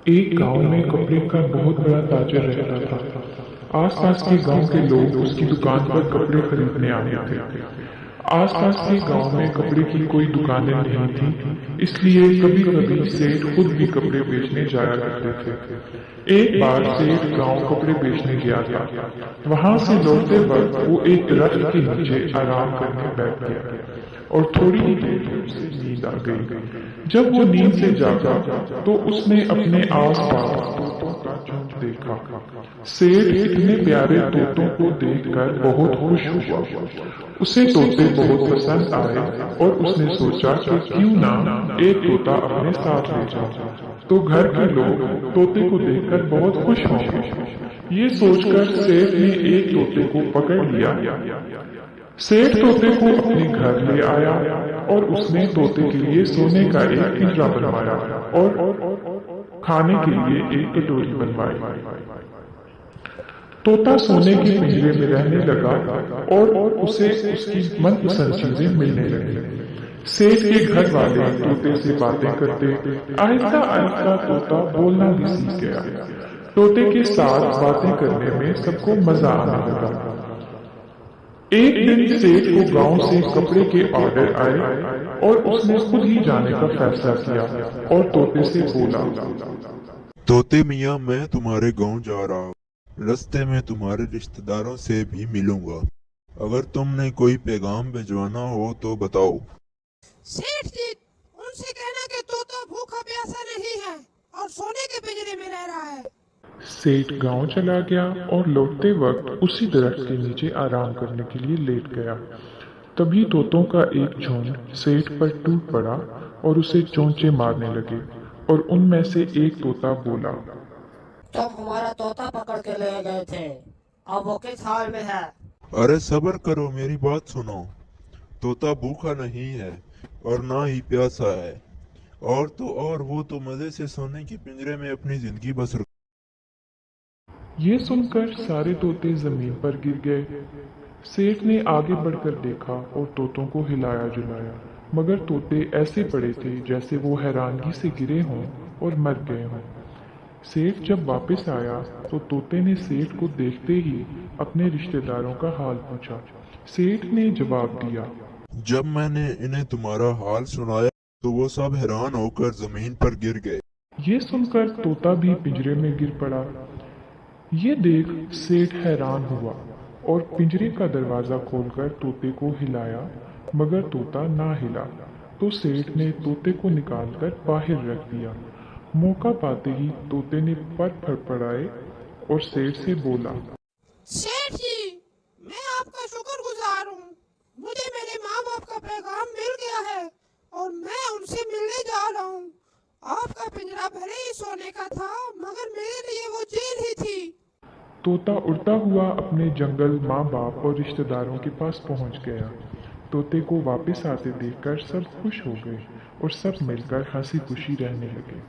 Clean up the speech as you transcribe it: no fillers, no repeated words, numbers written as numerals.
एक गांव में कपड़े का बहुत बड़ा ताजर रहता था। आसपास के गांव के लोग उसकी दुकान पर कपड़े खरीदने आते थे। आसपास के गांव में कपड़े की कोई दुकानें नहीं थी, इसलिए कभी कभी सेठ खुद भी कपड़े बेचने जाया करते थे। एक बार सेठ गांव कपड़े बेचने गया था। वहां से लौटते वक्त वो एक दरख्त के नीचे आराम करने बैठ गया और थोड़ी ही देर में उसे नींद आ गई। जब वो नींद से जागा तो उसने अपने आसपास तोतों का झुंड देखा। सेठ इतने प्यारे तोतों को देखकर बहुत खुश हुआ। उसे तोते बहुत पसंद आए और उसने सोचा कि क्यों ना एक तोता अपने साथ ले जाऊं, तो घर के लोग तोते को देखकर बहुत खुश होंगे। ये सोचकर सेठ ने एक तोते को पकड़ लिया। सेठ तोते को अपने घर ले आया और उसने तोते के लिए सोने का एक पिंजरा बनवाया और खाने के लिए एक कटोरी बनवाई। तोता सोने के पिंजरे में रहने लगा और उसे उसकी मनपसंद चीजें मिलने लगी। सेठ के घर वाले तोते से बातें करते, आहिस्ता आहिस्ता तोता बोलना भी सीख गया। तोते के साथ बातें करने में सबको मजा आने लगा। एक दिन सेठ को गांव से कपड़े के ऑर्डर आए और उसने खुद ही जाने का फैसला किया और तोते से बोला, तोते मियाँ, मैं तुम्हारे गांव जा रहा हूँ। रास्ते में तुम्हारे रिश्तेदारों से भी मिलूंगा। अगर तुमने कोई पैगाम भिजवाना हो तो बताओ। सेठ जी, उनसे कहना कि तोता भूखा प्यासा नहीं है और सोने के पिंजरे में रह रहा है। सेठ गांव चला गया और लौटते वक्त उसी दरख्त के नीचे आराम करने के लिए लेट गया। तभी तोतों का एक झुंड सेठ पर टूट पड़ा और उसे चोंचे मारने लगे और उनमें से एक तोता बोला, तब हमारा तोता पकड़ के ले गए थे, अब वो किस हाल में है? अरे सब्र करो, मेरी बात सुनो। तोता भूखा नहीं है और ना ही प्यासा है, और तो और वो तो मजे से सोने के पिंजरे में अपनी जिंदगी बसर। ये सुनकर सारे तोते जमीन पर गिर गए। सेठ ने आगे बढ़कर देखा और तोतों को हिलाया जुलाया, मगर तोते ऐसे पड़े थे जैसे वो हैरानगी से गिरे हों और मर गए हों। सेठ जब वापस आया तो तोते ने सेठ को देखते ही अपने रिश्तेदारों का हाल पूछा। सेठ ने जवाब दिया, जब मैंने इन्हें तुम्हारा हाल सुनाया तो वो सब हैरान होकर जमीन पर गिर गए। ये सुनकर तोता भी पिंजरे में गिर पड़ा। ये देख सेठ हैरान हुआ और पिंजरे का दरवाजा खोलकर तोते को हिलाया, मगर तोता ना हिला। तो सेठ ने तोते को निकालकर बाहर रख दिया। मौका पाते ही तोते ने पर फड़फड़ाए और सेठ से बोला, सेठ जी, मैं आपका शुक्रगुजार हूँ। मुझे मेरे माँ बाप का पैगाम मिल गया है और मैं उनसे मिलने जा रहा हूँ। आपका पिंजरा भले ही सोने का था, मगर मेरे लिए वो जेल ही थी। तोता उड़ता हुआ अपने जंगल माँ बाप और रिश्तेदारों के पास पहुँच गया। तोते को वापस आते देखकर सब खुश हो गए और सब मिलकर हंसी खुशी रहने लगे।